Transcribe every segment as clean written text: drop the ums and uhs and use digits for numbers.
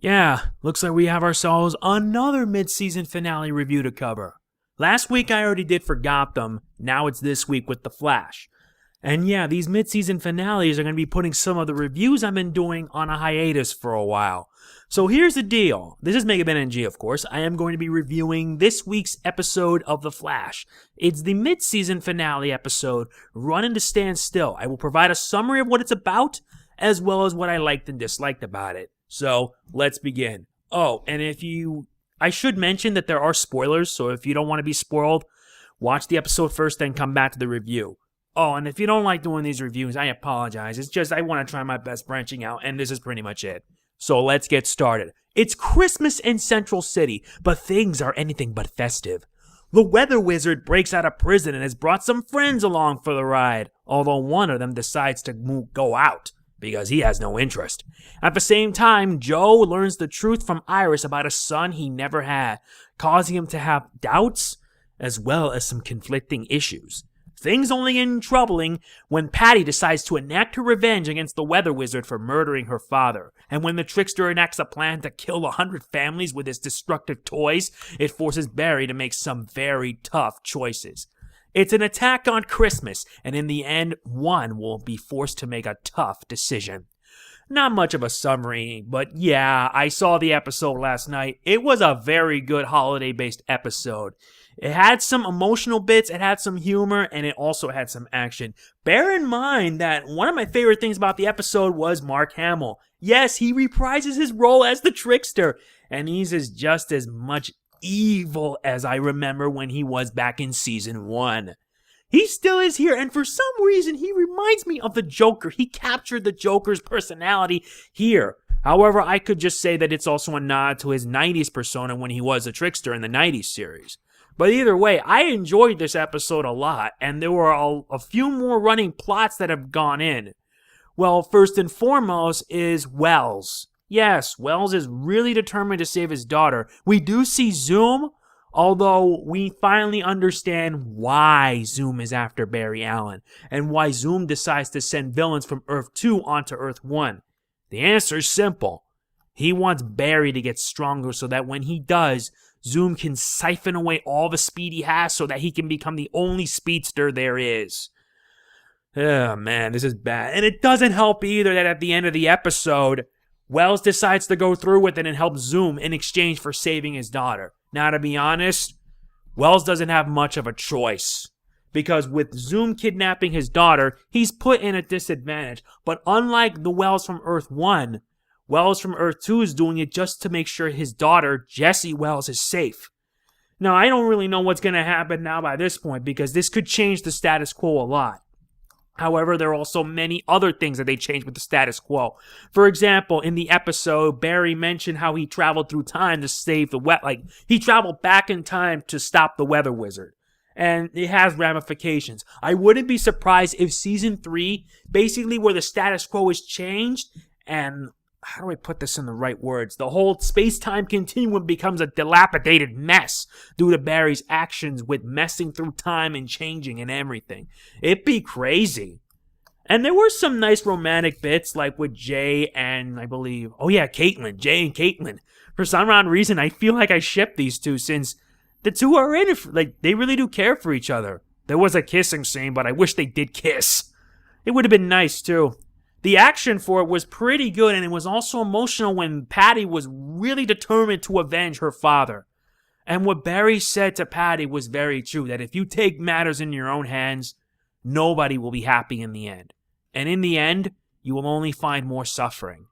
Yeah, looks like we have ourselves another mid-season finale review to cover. Last week I already did for Gotham, now it's this week with The Flash. And yeah, these mid-season finales are going to be putting some of the reviews I've been doing on a hiatus for a while. So here's the deal. This is Mega Ben NG, of course. I am going to be reviewing this week's episode of The Flash. It's the mid-season finale episode, Running to Stand Still. I will provide a summary of what it's about, as well as what I liked and disliked about it. So, let's begin. Oh, and I should mention that there are spoilers, so if you don't want to be spoiled, watch the episode first, then come back to the review. Oh, and if you don't like doing these reviews, I apologize. It's just I want to try my best branching out, and this is pretty much it. So let's get started. It's Christmas in Central City, but things are anything but festive. The Weather Wizard breaks out of prison and has brought some friends along for the ride, although one of them decides to go out because he has no interest. At the same time, Joe learns the truth from Iris about a son he never had, causing him to have doubts as well as some conflicting issues. Things only get troubling when Patty decides to enact her revenge against the Weather Wizard for murdering her father. And when the Trickster enacts a plan to kill 100 families with his destructive toys, it forces Barry to make some very tough choices. It's an attack on Christmas, and in the end, one will be forced to make a tough decision. Not much of a summary, but yeah, I saw the episode last night. It was a very good holiday-based episode. It had some emotional bits, it had some humor, and it also had some action. Bear in mind that one of my favorite things about the episode was Mark Hamill. Yes, he reprises his role as the Trickster, and he's just as much evil as I remember when he was back in season 1. He still is here, and for some reason, he reminds me of the Joker. He captured the Joker's personality here. However, I could just say that it's also a nod to his 90s persona when he was a Trickster in the 90s series. But either way, I enjoyed this episode a lot, and there were a few more running plots that have gone in. Well, first and foremost is Wells. Yes, Wells is really determined to save his daughter. We do see Zoom, although we finally understand why Zoom is after Barry Allen, and why Zoom decides to send villains from Earth 2 onto Earth 1. The answer is simple. He wants Barry to get stronger so that when he does, Zoom can siphon away all the speed he has so that he can become the only speedster there is. Oh man, this is bad. And it doesn't help either that at the end of the episode, Wells decides to go through with it and help Zoom in exchange for saving his daughter. Now, to be honest, Wells doesn't have much of a choice. Because with Zoom kidnapping his daughter, he's put in a disadvantage. But unlike the Wells from Earth 1, Wells from Earth 2 is doing it just to make sure his daughter, Jessie Wells, is safe. Now, I don't really know what's going to happen now by this point because this could change the status quo a lot. However, there are also many other things that they changed with the status quo. For example, in the episode, Barry mentioned how he traveled through time to save he traveled back in time to stop the Weather Wizard. And it has ramifications. I wouldn't be surprised if Season 3, basically where the status quo is changed, and how do I put this in the right words? The whole space-time continuum becomes a dilapidated mess due to Barry's actions with messing through time and changing and everything. It'd be crazy. And there were some nice romantic bits, like with Jay and, I believe, Caitlin. Jay and Caitlin. For some odd reason, I feel like I ship these two since the two are in it. They really do care for each other. There was a kissing scene, but I wish they did kiss. It would have been nice, too. The action for it was pretty good, and it was also emotional when Patty was really determined to avenge her father. And what Barry said to Patty was very true, that if you take matters in your own hands, nobody will be happy in the end. And in the end, you will only find more suffering.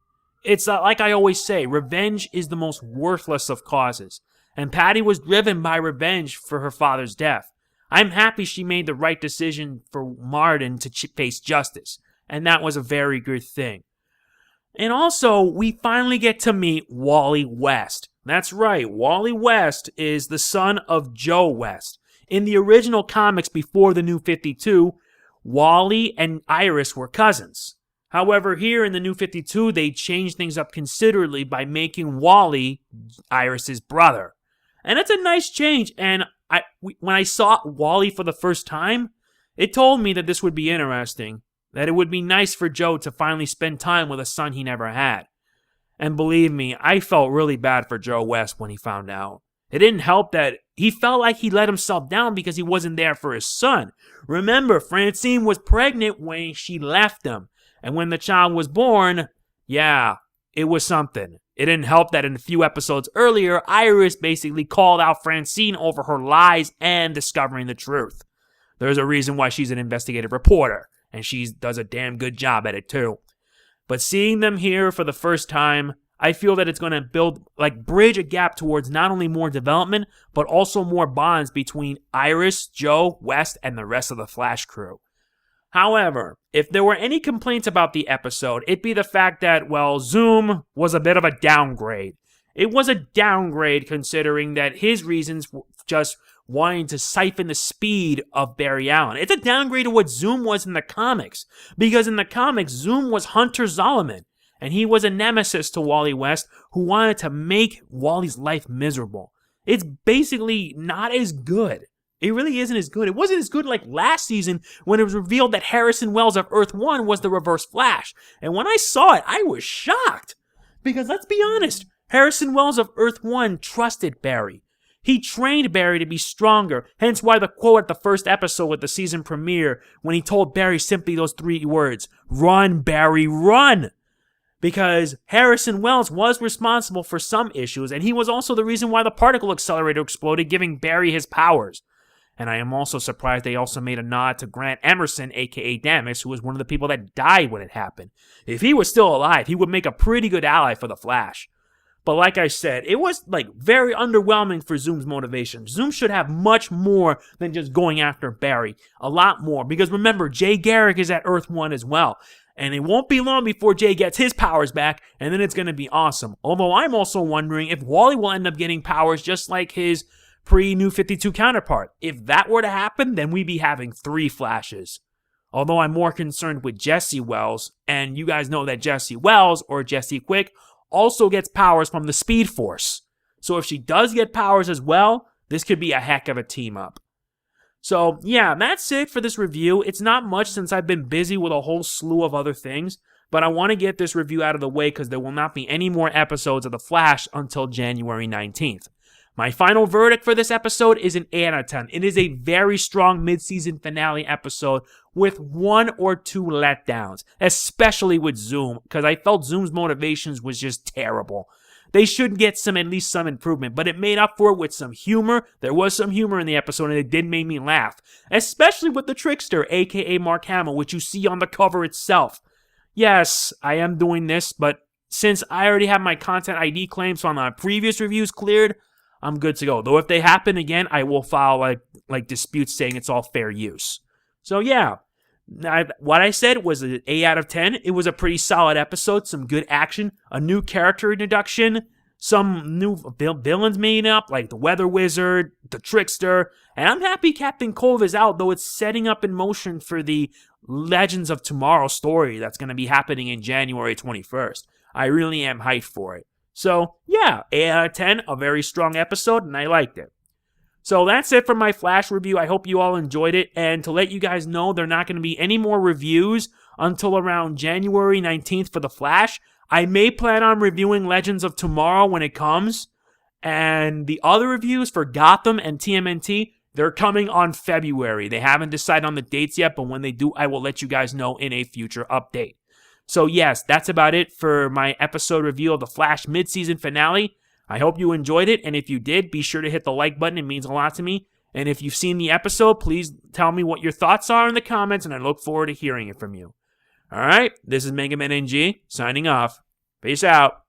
It's like I always say, revenge is the most worthless of causes. And Patty was driven by revenge for her father's death. I'm happy she made the right decision for Martin to face justice. And that was a very good thing. And also, we finally get to meet Wally West. That's right, Wally West is the son of Joe West. In the original comics before the New 52, Wally and Iris were cousins. However, here in the New 52, they changed things up considerably by making Wally Iris's brother. And it's a nice change, and when I saw Wally for the first time, it told me that this would be interesting. That it would be nice for Joe to finally spend time with a son he never had. And believe me, I felt really bad for Joe West when he found out. It didn't help that he felt like he let himself down because he wasn't there for his son. Remember, Francine was pregnant when she left him. And when the child was born, yeah, it was something. It didn't help that in a few episodes earlier, Iris basically called out Francine over her lies and discovering the truth. There's a reason why she's an investigative reporter, and she does a damn good job at it too. But seeing them here for the first time, I feel that it's going to bridge a gap towards not only more development, but also more bonds between Iris, Joe, West, and the rest of the Flash crew. However, if there were any complaints about the episode, it'd be the fact that, well, Zoom was a bit of a downgrade. It was a downgrade considering that his reasons were just wanting to siphon the speed of Barry Allen. It's a downgrade to what Zoom was in the comics, because in the comics, Zoom was Hunter Zolomon. And he was a nemesis to Wally West who wanted to make Wally's life miserable. It's basically not as good. It really isn't as good. It wasn't as good like last season when it was revealed that Harrison Wells of Earth 1 was the Reverse Flash. And when I saw it, I was shocked. Because let's be honest, Harrison Wells of Earth 1 trusted Barry. He trained Barry to be stronger, hence why the quote at the first episode at the season premiere when he told Barry simply those 3 words, "Run, Barry, run!" Because Harrison Wells was responsible for some issues, and he was also the reason why the particle accelerator exploded, giving Barry his powers. And I am also surprised they also made a nod to Grant Emerson, aka Damis, who was one of the people that died when it happened. If he was still alive, he would make a pretty good ally for the Flash. But like I said, it was very underwhelming for Zoom's motivation. Zoom should have much more than just going after Barry. A lot more. Because remember, Jay Garrick is at Earth 1 as well. And it won't be long before Jay gets his powers back, and then it's going to be awesome. Although I'm also wondering if Wally will end up getting powers just like his pre-New 52 counterpart. If that were to happen, then we'd be having 3 Flashes. Although I'm more concerned with Jesse Wells, and you guys know that Jesse Wells, or Jesse Quick, also gets powers from the Speed Force. So if she does get powers as well, this could be a heck of a team-up. So, yeah, that's it for this review. It's not much since I've been busy with a whole slew of other things, but I want to get this review out of the way because there will not be any more episodes of The Flash until January 19th. My final verdict for this episode is an 8 out of 10. It is a very strong mid-season finale episode with 1 or 2 letdowns, especially with Zoom, because I felt Zoom's motivations was just terrible. They should get at least some improvement, but it made up for it with some humor. There was some humor in the episode, and it did make me laugh, especially with the Trickster, aka Mark Hamill, which you see on the cover itself. Yes, I am doing this, but since I already have my content ID claims on my previous reviews cleared, I'm good to go. Though if they happen again, I will file like disputes saying it's all fair use. So yeah. What I said was an 8 out of 10. It was a pretty solid episode, some good action, a new character introduction, some new villains made up, like the Weather Wizard, the Trickster, and I'm happy Captain Cove is out, though it's setting up in motion for the Legends of Tomorrow story that's going to be happening in January 21st. I really am hyped for it. So, yeah, 8 out of 10, a very strong episode, and I liked it. So that's it for my Flash review. I hope you all enjoyed it. And to let you guys know, there are not going to be any more reviews until around January 19th for The Flash. I may plan on reviewing Legends of Tomorrow when it comes. And the other reviews for Gotham and TMNT, they're coming on February. They haven't decided on the dates yet, but when they do, I will let you guys know in a future update. So yes, that's about it for my episode review of The Flash mid-season finale. I hope you enjoyed it, and if you did, be sure to hit the like button. It means a lot to me. And if you've seen the episode, please tell me what your thoughts are in the comments, and I look forward to hearing it from you. All right, this is Mega Man NG, signing off. Peace out.